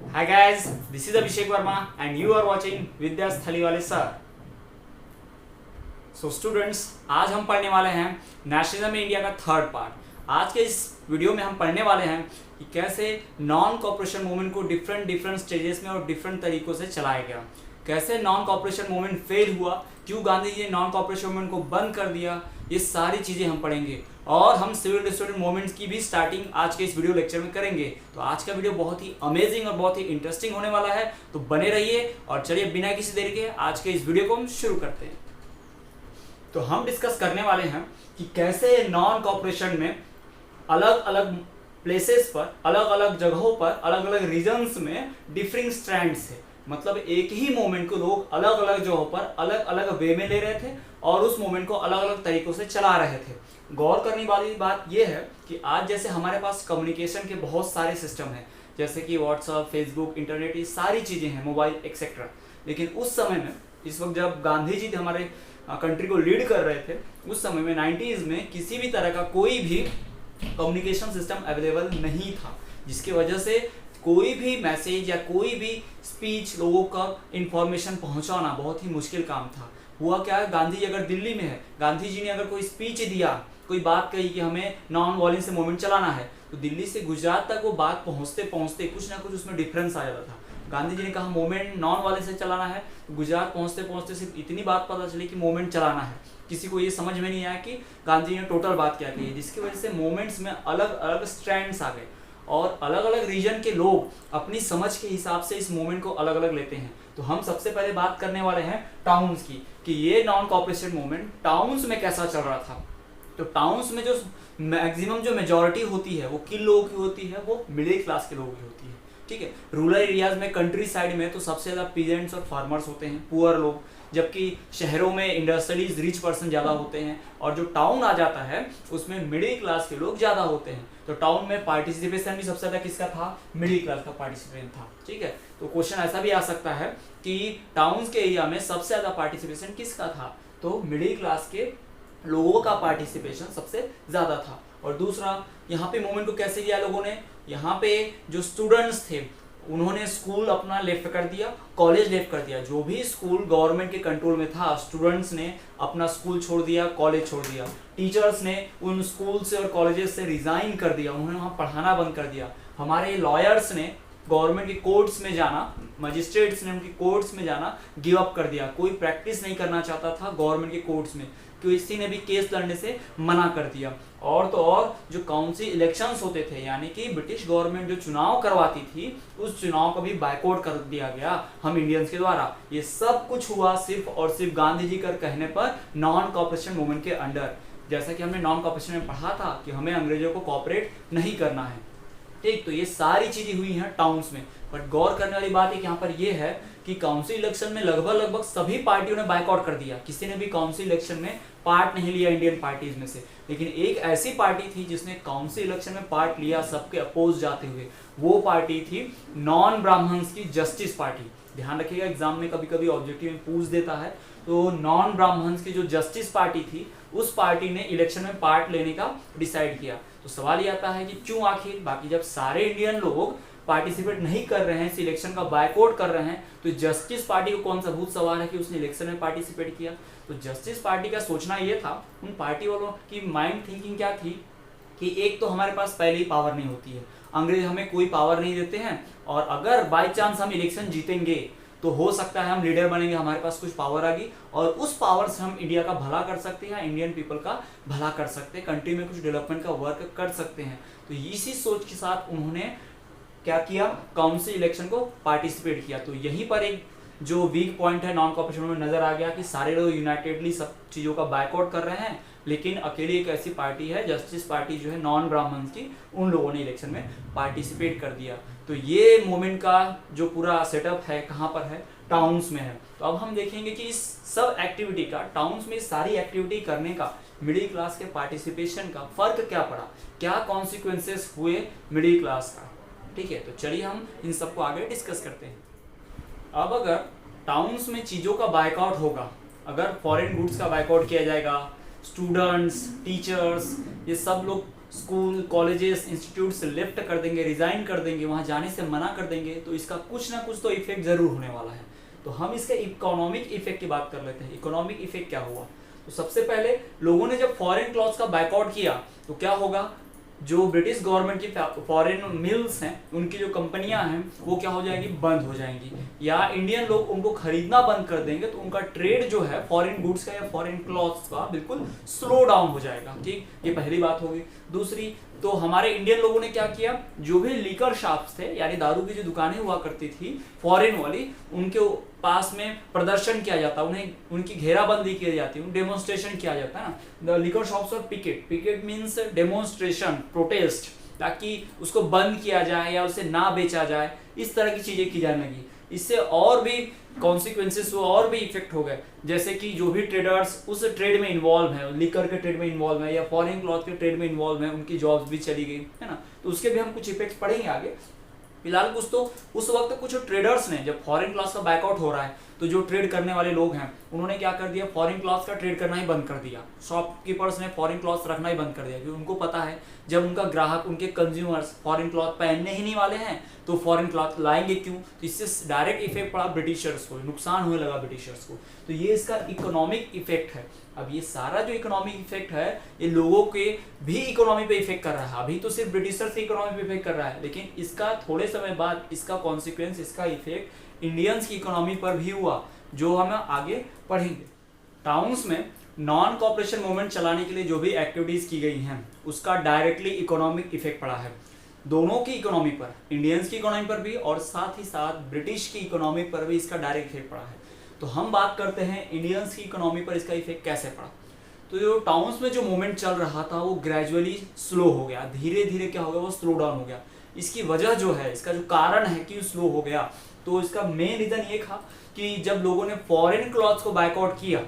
Hi guys, this is Abhishek Verma and you are watching Vidyas Thaliwale sir. So students, आज हम पढ़ने वाले हैं नेशनलिज्म में इंडिया का थर्ड पार्ट। आज के इस वीडियो में हम पढ़ने वाले हैं कि कैसे नॉन कॉपरेशन मूवमेंट को डिफरेंट स्टेजेस में और डिफरेंट तरीकों से चलाया गया, कैसे नॉन कॉपरेशन मूवमेंट फेल हुआ, क्यों गांधी जी ने नॉन कॉपरेशन मूवमेंट को बंद कर दिया, ये सारी चीज़ें हम पढ़ेंगे। और हम सिविल डिसऑर्डर मूवमेंट्स की भी स्टार्टिंग आज के इस वीडियो लेक्चर में करेंगे। तो आज का वीडियो बहुत ही अमेजिंग और बहुत ही इंटरेस्टिंग होने वाला है, तो बने रहिए। और चलिए बिना किसी देरी के आज के इस वीडियो को हम शुरू करते हैं। तो हम डिस्कस करने वाले हैं कि कैसे नॉन कॉपरेशन में अलग अलग प्लेसेस पर, अलग अलग जगहों पर, अलग अलग रीजन्स में डिफरिंग स्ट्रैंड्स है। मतलब एक ही मोमेंट को लोग अलग अलग जगहों पर अलग अलग वे में ले रहे थे और उस मोमेंट को अलग अलग तरीकों से चला रहे थे। गौर करने वाली बात यह है कि आज जैसे हमारे पास कम्युनिकेशन के बहुत सारे सिस्टम हैं, जैसे कि व्हाट्सएप, फेसबुक, इंटरनेट, ये सारी चीज़ें हैं, मोबाइल एक्सेट्रा। लेकिन उस समय में, इस वक्त जब गांधी जी हमारे कंट्री को लीड कर रहे थे, उस समय में 90s में किसी भी तरह का कोई भी कम्युनिकेशन सिस्टम अवेलेबल नहीं था, जिसकी वजह से कोई भी मैसेज या कोई भी स्पीच लोगों का इंफॉर्मेशन पहुंचाना बहुत ही मुश्किल काम था। हुआ क्या है, गांधी जी अगर दिल्ली में है, गांधी जी ने अगर कोई स्पीच दिया, कोई बात कही कि हमें नॉन वायलेंस से मूवमेंट चलाना है, तो दिल्ली से गुजरात तक वो बात पहुंचते पहुंचते कुछ ना कुछ उसमें डिफरेंस आ जाता था। गांधी जी ने कहा मूवमेंट नॉन वायलेंस से चलाना है, तो गुजरात पहुंचते पहुंचते सिर्फ इतनी बात पता चली कि मूवमेंट चलाना है। किसी को ये समझ में नहीं आया कि गांधी जी ने टोटल बात क्या कही, जिसकी वजह से मूवमेंट्स में अलग अलग स्ट्रैंड्स आ गए और अलग अलग रीजन के लोग अपनी समझ के हिसाब से इस मूवमेंट को अलग अलग लेते हैं। तो हम सबसे पहले बात करने वाले हैं टाउन्स की, कि ये नॉन कॉपरेशन मूवमेंट टाउन्स में कैसा चल रहा था। तो टाउन्स में जो मैक्सिमम जो मेजॉरिटी होती है वो किन लोगों की होती है, वो मिडिल क्लास के लोगों की होती है। ठीक है, रूरल एरियाज में, कंट्री साइड में तो सबसे ज़्यादा पीजेंट्स और फार्मर्स होते हैं, पुअर लोग, जबकि शहरों में इंडस्ट्रियलीज, रिच पर्सन ज़्यादा होते हैं। और जो टाउन आ जाता है उसमें मिडिल क्लास के लोग ज़्यादा होते हैं। तो टाउन में पार्टिसिपेशन भी सबसे ज़्यादा किसका था, मिडिल क्लास का पार्टिसिपेशन था। ठीक है, तो क्वेश्चन ऐसा भी आ सकता है कि टाउन्स के एरिया में सबसे ज़्यादा पार्टिसिपेशन किसका था, तो मिडिल क्लास के लोगों का पार्टिसिपेशन सबसे ज़्यादा था। और दूसरा, यहाँ पे मूवमेंट को कैसे लिया लोगों ने, यहाँ पे जो स्टूडेंट्स थे उन्होंने स्कूल अपना लेफ्ट कर दिया, कॉलेज लेफ्ट कर दिया। जो भी स्कूल गवर्नमेंट के कंट्रोल में था, स्टूडेंट्स ने अपना स्कूल छोड़ दिया, कॉलेज छोड़ दिया। टीचर्स ने उन स्कूल से और कॉलेजेस से रिजाइन कर दिया, उन्होंने वहाँ पढ़ाना बंद कर दिया। हमारे लॉयर्स ने गवर्नमेंट के कोर्ट्स में जाना, मजिस्ट्रेट्स ने उनकी कोर्ट्स में जाना गिव अप कर दिया। कोई प्रैक्टिस नहीं करना चाहता था गवर्नमेंट के कोर्ट्स में, किसी ने भी केस लड़ने से मना कर दिया। और तो और जो काउंसिल इलेक्शंस होते थे, यानी कि ब्रिटिश गवर्नमेंट जो चुनाव करवाती थी, उस चुनाव को भी बायकॉट कर दिया गया हम इंडियंस के द्वारा। ये सब कुछ हुआ सिर्फ और सिर्फ गांधी जी का कहने पर, नॉन कॉपरेशन मूवमेंट के अंडर। जैसा कि हमने नॉन कॉपरेशन में पढ़ा था कि हमें अंग्रेजों को कॉपरेट नहीं करना है। ठीक, तो ये सारी चीजें हुई हैं टाउन्स में। बट गौर करने वाली बात एक यहाँ पर यह है कि काउंसिल इलेक्शन में लगभग सभी पार्टियों ने बायकॉट कर दिया, किसी ने भी काउंसिल इलेक्शन में पार्ट नहीं लिया इंडियन पार्टीज में से। लेकिन एक ऐसी पार्टी थी जिसने काउंसिल इलेक्शन में पार्ट लिया सबके अपोज जाते हुए, वो पार्टी थी नॉन ब्राह्मण्स की जस्टिस पार्टी। ध्यान रखिएगा, एग्जाम में कभी कभी ऑब्जेक्टिव में पूछ देता है। तो नॉन ब्राह्मण्स की जो जस्टिस पार्टी थी, उस पार्टी ने इलेक्शन में पार्ट लेने का डिसाइड किया। तो सवाल ये आता है कि क्यों आखिर, बाकी जब सारे इंडियन लोग पार्टिसिपेट नहीं कर रहे हैं, इस इलेक्शन का बायकॉट कर रहे हैं, तो जस्टिस पार्टी को कौन सा भूत सवार है कि उसने इलेक्शन में पार्टिसिपेट किया। तो जस्टिस पार्टी का सोचना ये था, उन पार्टी वालों की माइंड थिंकिंग क्या थी कि एक तो हमारे पास पहले ही पावर नहीं होती है, अंग्रेज हमें कोई पावर नहीं देते हैं, और अगर बाई चांस हम इलेक्शन जीतेंगे तो हो सकता है हम लीडर बनेंगे, हमारे पास कुछ पावर आ गई और उस पावर से हम इंडिया का भला कर सकते हैं, इंडियन पीपल का भला कर सकते हैं, कंट्री में कुछ डेवलपमेंट का वर्क कर सकते हैं। तो इसी सोच के साथ उन्होंने क्या किया, काउंसिल इलेक्शन को पार्टिसिपेट किया। तो यहीं पर एक जो वीक पॉइंट है नॉन कॉपरेशन में नजर आ गया कि सारे लोग यूनाइटेडली सब चीज़ों का बायकॉट कर रहे हैं, लेकिन अकेली एक ऐसी पार्टी है, जस्टिस पार्टी जो है नॉन ब्राह्मण्स की, उन लोगों ने इलेक्शन में पार्टिसिपेट कर दिया। तो ये मूवमेंट का जो पूरा सेटअप है कहाँ पर है, टाउन्स में है। तो अब हम देखेंगे कि इस सब एक्टिविटी का, टाउन्स में सारी एक्टिविटी करने का, मिडिल क्लास के पार्टिसिपेशन का फर्क क्या पड़ा, क्या कॉन्सिक्वेंसेस हुए मिडिल क्लास का। ठीक है, तो चलिए हम इन सबको आगे डिस्कस करते हैं। अब अगर टाउन्स में चीज़ों का बायकॉट होगा, अगर फॉरेन गुड्स का बायकॉट किया जाएगा, स्टूडेंट्स, टीचर्स, ये सब लोग स्कूल कॉलेजेस इंस्टीट्यूट से लेफ्ट कर देंगे, रिजाइन कर देंगे, वहाँ जाने से मना कर देंगे, तो इसका कुछ ना कुछ तो इफेक्ट जरूर होने वाला है। तो हम इसके इकोनॉमिक इफेक्ट की बात कर लेते हैं। इकोनॉमिक इफेक्ट क्या हुआ? तो सबसे पहले लोगों ने जब फॉरेन क्लॉथ्स का बायकॉट किया तो क्या होगा, जो ब्रिटिश गवर्नमेंट की फॉरेन मिल्स हैं, उनकी जो कंपनियां हैं वो क्या हो जाएंगी, बंद हो जाएंगी, या इंडियन लोग उनको खरीदना बंद कर देंगे, तो उनका ट्रेड जो है फॉरेन गुड्स का या फॉरेन क्लॉथ्स का बिल्कुल स्लो डाउन हो जाएगा। ठीक, ये पहली बात होगी। दूसरी, तो हमारे इंडियन लोगों ने क्या किया, जो भी लीकर शॉप्स थे यानी दारू की जो दुकानें हुआ करती थी फॉरेन वाली, उनके पास में प्रदर्शन किया जाता, उन्हें उनकी घेराबंदी की जाती, डेमोन्स्ट्रेशन किया जाता है ना। द लिकर शॉप्स और पिकेट मीन्स डेमोन्स्ट्रेशन, प्रोटेस्ट, ताकि उसको बंद किया जाए या उसे ना बेचा जाए, इस तरह की चीजें की जाने लगी। इससे और भी कॉन्सिक्वेंसेस हुआ, और भी इफेक्ट हो गए, जैसे कि जो भी ट्रेडर्स उस ट्रेड में इन्वॉल्व है, लिकर के ट्रेड में इन्वॉल्व है या फॉरेन क्लॉथ के ट्रेड में इन्वॉल्व है, उनकी जॉब्स भी चली गई, है ना। तो उसके भी हम कुछ इफेक्ट्स पढ़ेंगे आगे। फिलहाल कुछ तो उस वक्त कुछ ट्रेडर्स ने, जब फॉरेन क्लॉथ्स का बैकआउट हो रहा है, तो जो ट्रेड करने वाले लोग हैं उन्होंने क्या कर दिया, फॉरेन क्लॉथ्स का ट्रेड करना ही बंद कर दिया। शॉपकीपर्स ने फॉरेन क्लॉथ्स रखना ही बंद कर दिया, क्योंकि उनको पता है जब उनका ग्राहक, उनके कंज्यूमर्स फॉरेन क्लॉथ पहनने ही नहीं वाले हैं तो फॉरेन क्लॉथ लाएंगे क्यों। तो इससे डायरेक्ट इफेक्ट पड़ा ब्रिटिशर्स को, नुकसान होने लगा ब्रिटिशर्स को। तो ये इसका इकोनॉमिक इफेक्ट है। अब ये सारा जो इकोनॉमिक इफेक्ट है ये लोगों के भी इकोनॉमी पे इफेक्ट कर रहा है। अभी तो सिर्फ ब्रिटिशर्स की इकोनॉमी पे इफेक्ट कर रहा है, लेकिन इसका थोड़े समय बाद इसका कॉन्सिक्वेंस, इसका इफेक्ट इंडियंस की इकोनॉमी पर भी हुआ, जो हम आगे पढ़ेंगे। टाउन्स में नॉन कॉपरेशन मूवमेंट चलाने के लिए जो भी एक्टिविटीज की गई हैं उसका डायरेक्टली इकोनॉमिक इफेक्ट पड़ा है, दोनों की इकोनॉमी पर, इंडियंस की इकोनॉमी पर भी और साथ ही साथ ब्रिटिश की इकोनॉमी पर भी इसका डायरेक्ट इफेक्ट पड़ा है। तो हम बात करते हैं इंडियंस की इकोनॉमी पर इसका इफेक्ट कैसे पड़ा। तो जो टाउन्स में जो मूवमेंट चल रहा था वो ग्रेजुअली स्लो हो गया, धीरे धीरे क्या हो गया, वो स्लो डाउन हो गया। इसकी वजह जो है, इसका जो कारण है कि स्लो हो गया, तो इसका मेन रीजन ये था कि जब लोगों ने फॉरेन क्लॉथ्स को बायकआउट किया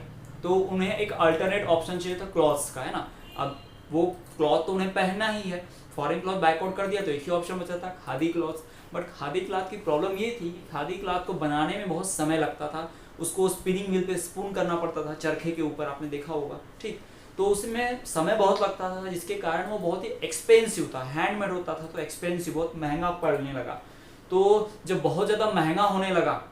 तो उन्हें एक अल्टरनेट ऑप्शन चाहिए था क्लॉथ्स का, है ना। अब वो क्लॉथ तो उन्हें पहनना ही है, फॉरेन क्लॉथ बायकआउट कर दिया तो एक ही ऑप्शन बचा था, khadi clothes. But khadi cloth की प्रॉब्लम ये थी कि खादी क्लॉथ को बनाने में बहुत समय लगता था, उसको स्पिनिंग व्हील पे स्पून करना पड़ता था, चरखे के ऊपर, आपने देखा होगा, ठीक। तो उसमें समय बहुत लगता था, जिसके कारण वो बहुत ही एक्सपेंसिव था, हैंडमेड होता था तो एक्सपेंसिव, बहुत महंगा पड़ने लगा। तो जब बहुत ज़्यादा महंगा होने लगा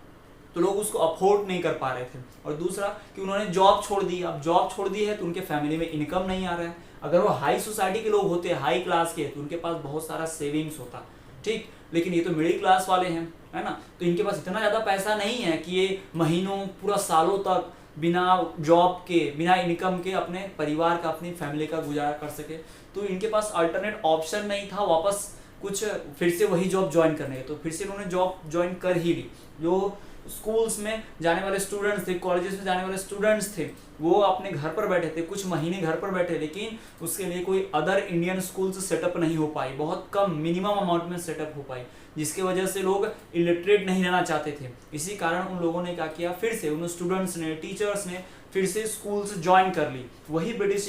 तो लोग उसको अफोर्ड नहीं कर पा रहे थे। और दूसरा कि उन्होंने जॉब छोड़ दी। अब जॉब छोड़ दी है तो उनके फैमिली में इनकम नहीं आ रहा है। अगर वो हाई सोसाइटी के लोग होते, हाई क्लास के, तो उनके पास बहुत सारा सेविंग्स होता, ठीक। लेकिन ये तो मिडिल क्लास वाले हैं, है ना। तो इनके पास इतना ज़्यादा पैसा नहीं है कि ये महीनों, पूरा सालों तक बिना जॉब के, बिना इनकम के अपने परिवार का, अपनी फैमिली का गुजारा कर सके। तो इनके पास अल्टरनेट ऑप्शन नहीं था वापस कुछ फिर से वही जॉब ज्वाइन करने के। तो फिर से उन्होंने जॉब ज्वाइन कर ही ली। जो स्कूल्स में जाने वाले स्टूडेंट्स थे, कॉलेजेस में जाने वाले स्टूडेंट्स थे, वो अपने घर पर बैठे थे, कुछ महीने घर पर बैठे, लेकिन उसके लिए कोई अदर इंडियन स्कूल्स सेटअप नहीं हो पाई, बहुत कम, मिनिमम अमाउंट में सेटअप हो पाई, जिसकी वजह से लोग इलिटरेट नहीं रहना चाहते थे। इसी कारण उन लोगों ने क्या किया, फिर से उन स्टूडेंट्स ने, टीचर्स ने फिर से स्कूल्स ज्वाइन कर ली, वही ब्रिटिश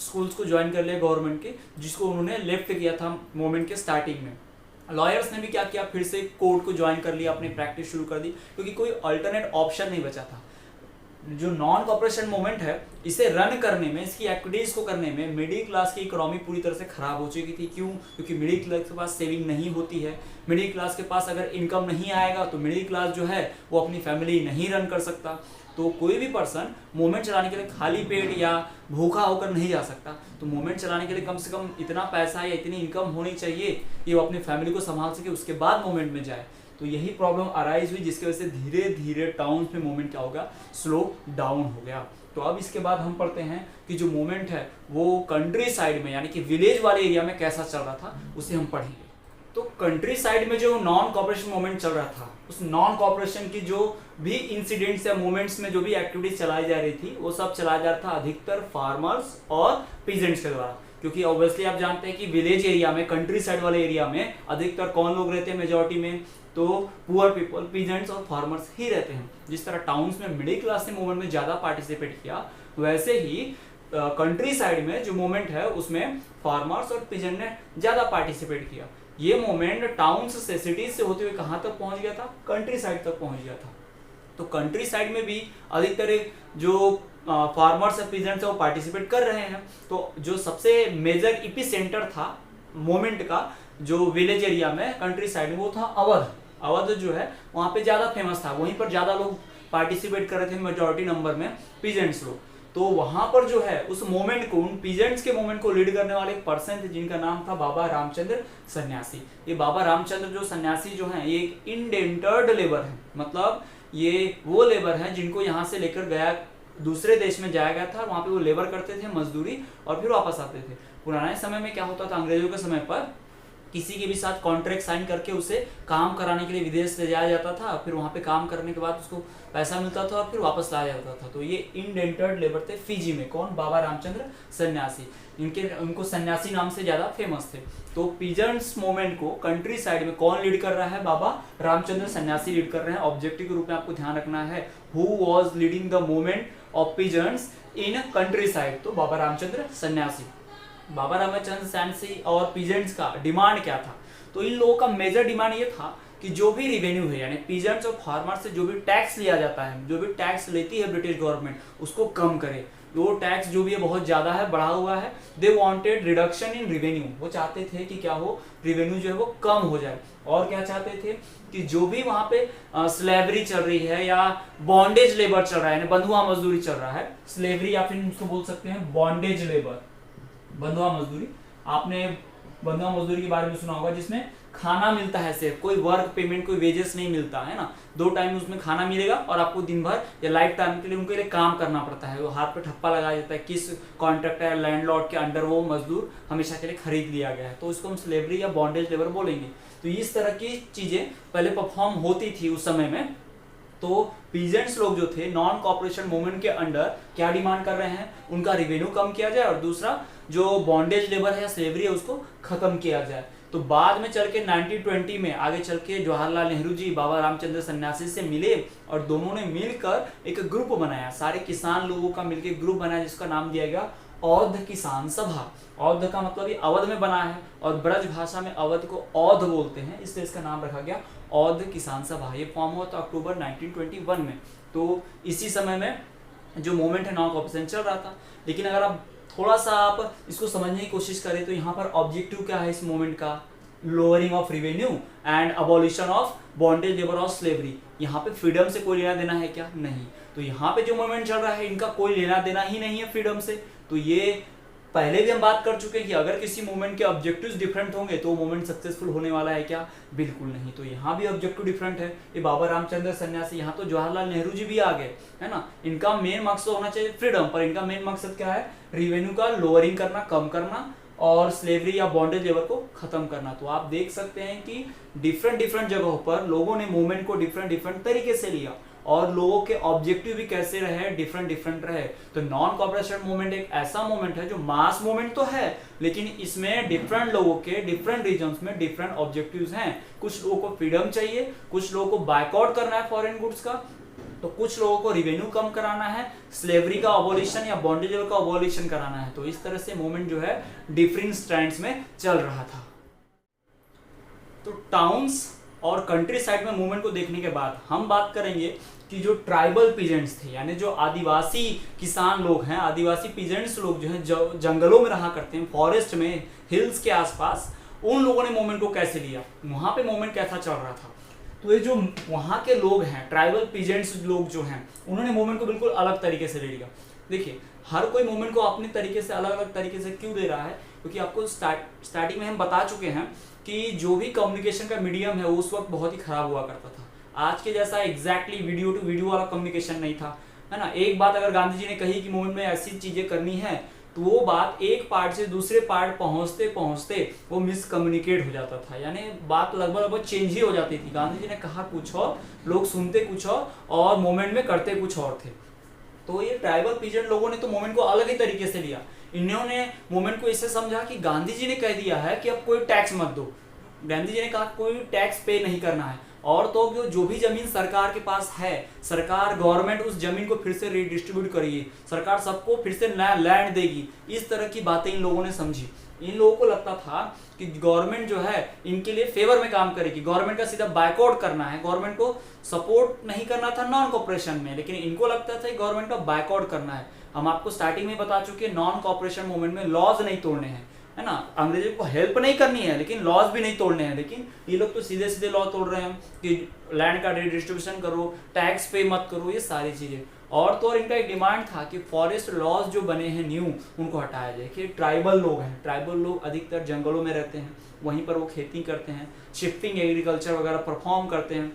स्कूल्स को ज्वाइन कर लिया गवर्नमेंट के, जिसको उन्होंने लेफ्ट किया था मूवमेंट के स्टार्टिंग में। लॉयर्स ने भी क्या किया, फिर से कोर्ट को ज्वाइन कर लिया, अपनी प्रैक्टिस शुरू कर दी, क्योंकि कोई अल्टरनेट ऑप्शन नहीं बचा था। जो नॉन कॉपरेशन मूवमेंट है, इसे रन करने में, इसकी एक्टिविटीज को करने में मिडिल क्लास की इकोनॉमी पूरी तरह से खराब हो चुकी थी। क्यों? क्योंकि मिडिल क्लास के पास सेविंग नहीं होती है। मिडिल क्लास के पास अगर इनकम नहीं आएगा तो मिडिल क्लास जो है वो अपनी फैमिली नहीं रन कर सकता। तो कोई भी पर्सन मूवमेंट चलाने के लिए खाली पेट या भूखा होकर नहीं जा सकता। तो मूवमेंट चलाने के लिए कम से कम इतना पैसा या इतनी इनकम होनी चाहिए कि वो अपनी फैमिली को संभाल सके, उसके बाद मूवमेंट में जाए। तो यही प्रॉब्लम अराइज हुई, जिसकी वजह से धीरे धीरे टाउन्स में मूवमेंट क्या होगा, स्लो डाउन हो गया। तो अब इसके बाद हम पढ़ते हैं कि जो मूवमेंट है वो कंट्री साइड में, यानी कि विलेज वाले एरिया में कैसा चल रहा था, उसे हम पढ़ेंगे। तो कंट्री साइड में जो नॉन कॉपरेशन मूवमेंट चल रहा था, उस नॉन कॉपरेशन की जो भी इंसिडेंट्स या मूवमेंट्स में जो भी एक्टिविटीज चलाई जा रही थी, वो सब चलाया जा रहा था अधिकतर फार्मर्स और पीजेंट्स के द्वारा। क्योंकि ऑब्वियसली आप जानते हैं कि विलेज एरिया में, कंट्री साइड वाले एरिया में अधिकतर कौन लोग रहते हैं मेजॉरिटी में, तो पुअर पीपल, पीजेंट्स और फार्मर्स ही रहते हैं। जिस तरह टाउन्स में मिडिल क्लास ने मूवमेंट में ज़्यादा पार्टिसिपेट किया, वैसे ही कंट्री साइड में जो मूवमेंट है उसमें फार्मर्स और पीजेंट ने ज़्यादा पार्टिसिपेट किया। ये मूवमेंट टाउन्स से, सिटीज से होते हुए कहाँ तक पहुँच गया था, कंट्री साइड तक पहुँच गया था। तो कंट्री साइड में भी अधिकतर जो फार्मर्स और पीजेंट्स है वो पार्टिसिपेट कर रहे हैं। तो जो सबसे मेजर इपी सेंटर था मूवमेंट का जो विलेज एरिया में कंट्री साइड में वो था अवध। अवध जो है वहाँ पे ज़्यादा फेमस था, वहीं पर ज़्यादा लोग पार्टिसिपेट कर रहे थे, मेजॉरिटी नंबर में पीजेंट्स लोग। तो वहाँ पर जो है उस मूवमेंट को, उन पीजेंट्स के मूवमेंट को लीड करने वाले एक पर्सन थे जिनका नाम था बाबा रामचंद्र सन्यासी। ये बाबा रामचंद्र जो सन्यासी जो हैं ये एक इंडेंटर्ड लेबर है, मतलब ये वो लेबर हैं जिनको यहाँ से लेकर गया दूसरे देश में जाया गया था, वहाँ पे वो लेबर करते थे मजदूरी और फिर वापस आते थे। पुराने समय में क्या होता था, अंग्रेजों के समय पर किसी के भी साथ कॉन्ट्रैक्ट साइन करके उसे काम कराने के लिए विदेश ले जाया जाता था, फिर वहाँ पे काम करने के बाद उसको पैसा मिलता था और फिर वापस लाया जाता था। तो ये इंडेंटर्ड लेबर थे फिजी में। कौन? बाबा रामचंद्र सन्यासी। उनको सन्यासी नाम से ज़्यादा फेमस थे। तो पीजेंट्स मूवमेंट को कंट्री साइड में कौन लीड कर रहा है? बाबा रामचंद्र सन्यासी लीड कर रहे हैं। ऑब्जेक्टिव के रूप में आपको ध्यान रखना है, who was leading the movement of peasants in country side? तो बाबा रामचंद्र सन्यासी। बाबा रामचंद्र सन्यासी और पीजेंट्स का डिमांड क्या था? तो इन लोगों का मेजर डिमांड ये था कि जो भी रिवेन्यू है, यानी पीजेंट्स और फार्मर से जो भी टैक्स लिया जाता है, जो भी टैक्स लेती है ब्रिटिश गवर्नमेंट, उसको कम करे। वो टैक्स जो भी है बहुत ज़्यादा है, बढ़ा हुआ है। They wanted reduction in revenue. वो चाहते थे कि क्या हो, रिवेन्यू जो है वो कम हो जाए। और क्या चाहते थे कि जो भी वहाँ पे स्लेवरी चल रही है या बॉन्डेज लेबर चल रहा है, यानी बंधुआ मजदूरी चल रहा है, स्लेवरी या फिर उसको बोल सकते हैं बॉन्डेज लेबर, बंधुआ मजदूरी। आपने बंधुआ मजदूरी के बारे में सुना होगा, जिसमें खाना मिलता है, सिर्फ कोई वर्क पेमेंट, कोई वेजेस नहीं मिलता है ना। 2 टाइम उसमें खाना मिलेगा और आपको दिन भर या लाइफ टाइम के लिए उनके लिए काम करना पड़ता है। वो हाथ पे ठप्पा लगाया जाता है किस कॉन्ट्रैक्टर या लैंडलॉर्ड के अंडर वो मजदूर हमेशा के लिए खरीद लिया गया है, तो उसको हम स्लेवरी या बॉन्डेज लेबर बोलेंगे। तो इस तरह की चीजें पहले परफॉर्म होती थी उस समय में। तो पीजेंट्स लोग जो थे नॉन कॉर्पोरेशन मूवमेंट के अंडर क्या डिमांड कर रहे हैं? उनका रिवेन्यू कम किया जाए और दूसरा जो बॉन्डेज लेबर है या स्लेवरी है उसको खत्म किया जाए। तो बाद में चल के 1920 में आगे चल के जवाहरलाल नेहरू जी बाबा रामचंद्र सन्यासी से मिले और दोनों ने मिलकर एक ग्रुप बनाया, सारे किसान लोगों का मिलकर ग्रुप बनाया जिसका नाम दिया गया औध किसान सभा। औध का मतलब ये अवध में बना है और ब्रज भाषा में अवध को औध बोलते हैं, इसलिए इसका नाम रखा गया औध किसान सभा। ये फॉर्म हुआ था अक्टूबर 1921 में। तो इसी समय में जो मूवमेंट है नॉन कॉर्पोरेशन चल रहा था। लेकिन अगर आप थोड़ा सा आप इसको समझने की कोशिश करें तो यहाँ पर ऑब्जेक्टिव क्या है इस मूवमेंट का? Lowering of revenue and abolition of bondage labour और स्लेवरी। यहाँ पे फ्रीडम से कोई लेना देना है क्या? नहीं। तो यहाँ पे जो मूवमेंट चल रहा है इनका कोई लेना देना ही नहीं है फ्रीडम से। तो ये पहले भी हम बात कर चुके हैं कि अगर किसी मूवमेंट के ऑब्जेक्टिव्स डिफरेंट होंगे तो मूवमेंट सक्सेसफुल होने वाला है क्या? बिल्कुल नहीं। तो यहाँ भी ऑब्जेक्टिव डिफरेंट है। ये बाबा रामचंद्र सन्यासी, यहाँ तो जवाहरलाल नेहरू जी भी आ गए, है ना। इनका मेन मकसद होना चाहिए फ्रीडम, पर इनका मेन मकसद क्या है? रिवेन्यू का लोअरिंग करना, कम करना और स्लेवरी या बॉन्डेज लेबर को खत्म करना। तो आप देख सकते हैं कि डिफरेंट जगहों पर लोगों ने मूवमेंट को डिफरेंट तरीके से लिया और लोगों के ऑब्जेक्टिव भी कैसे रहे? डिफरेंट रहे। तो नॉन कॉर्पोरेशन मूवमेंट एक ऐसा मूवमेंट है जो मास मूवमेंट तो है, लेकिन इसमें डिफरेंट लोगों के डिफरेंट रीजन्स में डिफरेंट ऑब्जेक्टिव्स हैं। कुछ लोगों को फ्रीडम चाहिए, कुछ लोगों को बायकॉट करना है फॉरेन गुड्स का, तो कुछ लोगों को रिवेन्यू कम कराना है, स्लेवरी का अबॉलिशन या बॉन्डेज का अबॉलिशन कराना है। तो इस तरह से मूवमेंट जो है डिफरेंट स्ट्रैंड्स में चल रहा था। तो टाउन्स और कंट्री साइड में मूवमेंट को देखने के बाद हम बात करेंगे कि जो ट्राइबल पीजेंट्स थे, यानी जो आदिवासी किसान लोग हैं, आदिवासी पीजेंट्स लोग जो हैं, जो जंगलों में रहा करते हैं, फॉरेस्ट में, हिल्स के आसपास, उन लोगों ने मूवमेंट को कैसे लिया, वहाँ पे मूवमेंट कैसा चल रहा था। तो ये जो वहाँ के लोग हैं, ट्राइबल पीजेंट्स लोग जो हैं, उन्होंने मूवमेंट को बिल्कुल अलग तरीके से ले लिया। देखिए, हर कोई मूवमेंट को अपने तरीके से अलग अलग तरीके से क्यों दे रहा है? क्योंकि आपको स्टार्टिंग में हम बता चुके हैं कि जो भी कम्युनिकेशन का मीडियम है वो उस वक्त बहुत ही खराब हुआ करता था। आज के जैसा एग्जैक्टली वीडियो टू वीडियो वाला कम्युनिकेशन नहीं था, है ना। एक बात अगर गांधी जी ने कही कि मूवमेंट में ऐसी चीजें करनी है, तो वो बात एक पार्ट से दूसरे पार्ट पहुंचते पहुंचते वो मिसकम्युनिकेट हो जाता था, यानी बात लगभग चेंज ही हो जाती थी। गांधी जी ने कहा कुछ और, लोग सुनते कुछ और मूवमेंट में करते कुछ और थे। तो ये ट्राइबल पीजेंट लोगों ने तो मूवमेंट को अलग ही तरीके से लिया। इन्होंने मूवमेंट को इससे समझा कि गांधी जी ने कह दिया है कि अब कोई टैक्स मत दो। गांधी जी ने कहा कोई टैक्स पे नहीं करना है, और तो जो भी जमीन सरकार के पास है, सरकार गवर्नमेंट उस जमीन को फिर से रिडिस्ट्रीब्यूट करेगी, सरकार सबको फिर से नया लैंड देगी। इस तरह की बातें इन लोगों ने समझी। इन लोगों को लगता था कि गवर्नमेंट जो है इनके लिए फेवर में काम करेगी, गवर्नमेंट का सीधा बायकॉट करना है, गवर्नमेंट को सपोर्ट नहीं करना था नॉन कॉपरेशन में, लेकिन इनको लगता था कि गवर्नमेंट का बायकॉट करना है। हम आपको स्टार्टिंग में बता चुके हैं नॉन कॉपरेशन मूवमेंट में लॉज नहीं तोड़ने हैं, है ना, अंग्रेजों को हेल्प नहीं करनी है लेकिन लॉज भी नहीं तोड़ने हैं। लेकिन ये लोग तो सीधे सीधे लॉ तोड़ रहे हैं कि लैंड का रिडिस्ट्रीब्यूशन करो, टैक्स पे मत करो, ये सारी चीजें। और तो और इनका एक डिमांड था कि फॉरेस्ट लॉज जो बने हैं न्यू, उनको हटाया जाए। कि ट्राइबल लोग हैं, ट्राइबल लोग अधिकतर जंगलों में रहते हैं, वहीं पर वो खेती करते हैं, शिफ्टिंग एग्रीकल्चर वगैरह परफॉर्म करते हैं।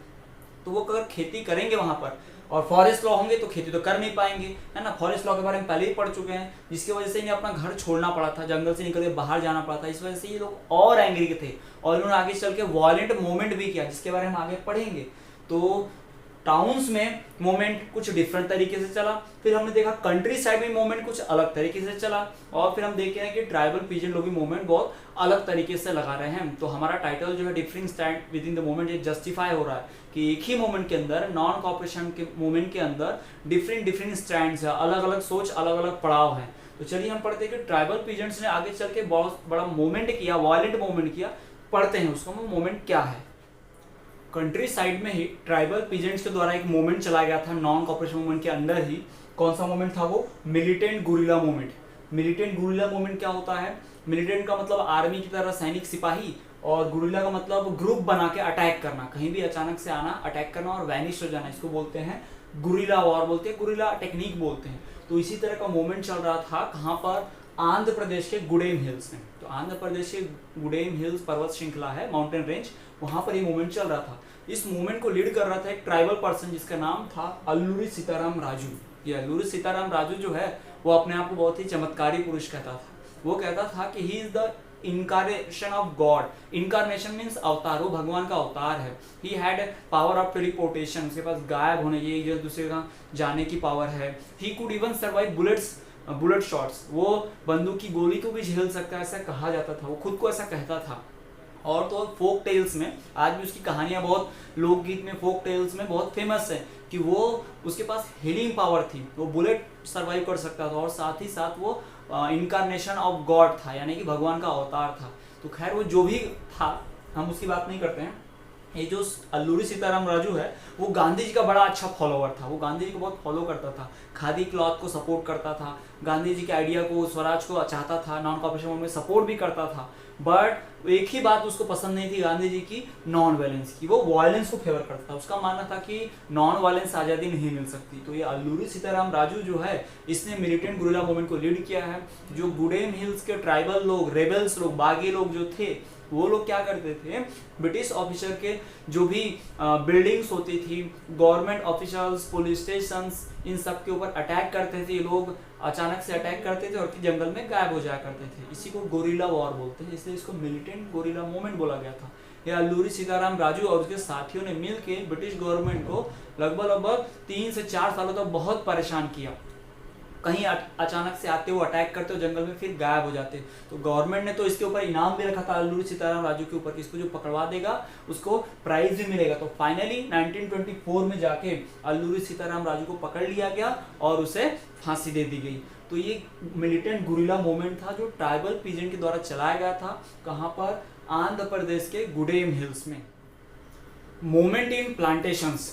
तो वो अगर खेती करेंगे वहां पर और फॉरेस्ट लॉ होंगे तो खेती तो कर नहीं पाएंगे, है ना। फॉरेस्ट लॉ के बारे में पहले ही पढ़ चुके हैं, जिसकी वजह से इन्हें अपना घर छोड़ना पड़ा था, जंगल से निकल के बाहर जाना पड़ा था। इस वजह से ये लोग और एंग्री के थे और इन्होंने आगे चल के वॉयलेंट मूवमेंट भी किया, जिसके बारे में हम आगे पढ़ेंगे। तो टाउन्स में मूवमेंट कुछ डिफरेंट तरीके से चला, फिर हमने देखा कंट्री साइड में मूवमेंट कुछ अलग तरीके से चला, और फिर हम देखे हैं कि ट्राइबल पीजन लोग भी मूवमेंट बहुत अलग तरीके से लगा रहे हैं। तो हमारा टाइटल जो है differing stand with in the movement, ये जस्टिफाई हो रहा है कि एक ही मूवमेंट के अंदर, नॉन कॉपरेशन के मूवमेंट के अंदर डिफरेंट स्टैंड्स है, अलग अलग सोच, अलग अलग पड़ाव है। तो चलिए हम पढ़ते हैं कि ट्राइबल पीजेंट्स ने आगे चल के बहुत बड़ा मूवमेंट किया, वायलेंट मूवमेंट किया। पढ़ते हैं उसको मूवमेंट क्या है। कंट्री साइड में ही ट्राइबल पीजेंट्स के द्वारा एक मूवमेंट चलाया गया था नॉन कॉपरेशन मूवमेंट के अंदर ही। कौन सा मूवमेंट था वो? Militant guerrilla movement. Militant guerrilla movement क्या होता है? मिलिटेंट का मतलब आर्मी की तरह सैनिक सिपाही, और गुरिल्ला का मतलब ग्रुप बना के अटैक करना, कहीं भी अचानक से आना, अटैक करना और वैनिश हो जाना। इसको बोलते हैं गुरिल्ला वॉर, बोलते हैं गुरिल्ला टेक्निक बोलते हैं। तो इसी तरह का मूवमेंट चल रहा था कहाँ पर? आंध्र प्रदेश के गुडेम हिल्स में। तो आंध्र प्रदेश के गुडेम हिल्स पर्वत श्रृंखला है, माउंटेन रेंज, वहां पर ये मूवमेंट चल रहा था। इस मूवमेंट को लीड कर रहा था एक ट्राइबल पर्सन जिसका नाम था अल्लूरी सीताराम राजू। ये अल्लूरी सीताराम राजू जो है वो अपने आप को बहुत ही चमत्कारी पुरुष कहता था। वो कहता था कि he is the incarnation of God. Incarnation means अवतार, वो भगवान का अवतार है। He had power of teleportation, उसके पास गायब होने की, एक दूसरे का जाने की पावर है। He could even survive bullet shots, वो बंदूक की गोली को भी झेल सकता है, ऐसा कहा जाता था, वो खुद को ऐसा कहता था। और तो फोक टेल्स में आज भी उसकी कहानियां बहुत, लोकगीत में, फोक टेल्स में बहुत फेमस है कि वो, उसके पास हीलिंग पावर थी, वो बुलेट सर्वाइव कर सकता था, और साथ ही साथ वो इनकारनेशन ऑफ गॉड था, यानी कि भगवान का अवतार था। तो खैर वो जो भी था, हम उसकी बात नहीं करते हैं। ये जो अल्लूरी सीताराम राजू है वो गांधी जी का बड़ा अच्छा फॉलोवर था। वो गांधी जी को बहुत फॉलो करता था, खादी क्लॉथ को सपोर्ट करता था, गांधी जी के आइडिया को, स्वराज को चाहता था, नॉन कॉपरेशन मूवमेंट में सपोर्ट भी करता था। बट एक ही बात उसको पसंद नहीं थी गांधी जी की, नॉन वायलेंस की। वो वायलेंस को फेवर करता था। उसका मानना था कि नॉन वायलेंस आज़ादी नहीं मिल सकती। तो ये अल्लूरी सीताराम राजू जो है, इसने मिलिटेंट गुरिल्ला मूवमेंट को लीड किया है। जो गुडेम हिल्स के ट्राइबल लोग, रेबल्स लोग, बागी लोग जो थे, वो लोग क्या करते थे? ब्रिटिश ऑफिसर के जो भी बिल्डिंग्स होती थी, गवर्नमेंट ऑफिसर्स, पुलिस स्टेशंस, इन सब के ऊपर अटैक करते थे। ये लोग अचानक से अटैक करते थे और फिर जंगल में गायब हो जाया करते थे। इसी को गोरिल्ला वॉर बोलते हैं, इसलिए इसको मिलिटेंट गोरिल्ला मूवमेंट बोला गया था। ये अल्लूरी सीताराम राजू और उसके साथियों ने मिलकर ब्रिटिश गवर्नमेंट को लगभग 3 से 4 सालों तक बहुत परेशान किया। कहीं अचानक से आते वो अटैक करते हो जंगल में, फिर गायब हो जाते। तो गवर्नमेंट ने तो इसके ऊपर इनाम भी रखा था अल्लूरी सीताराम राजू के ऊपर कि इसको जो पकड़वा देगा उसको प्राइज भी मिलेगा। तो फाइनली 1924 में जाके अल्लूरी सीताराम राजू को पकड़ लिया गया और उसे फांसी दे दी गई। तो ये मिलिटेंट गुरिल्ला मूवमेंट था जो ट्राइबल पीजेंट के द्वारा चलाया गया था। कहाँ पर? आंध्र प्रदेश के गुडेम हिल्स में। Movement in plantations.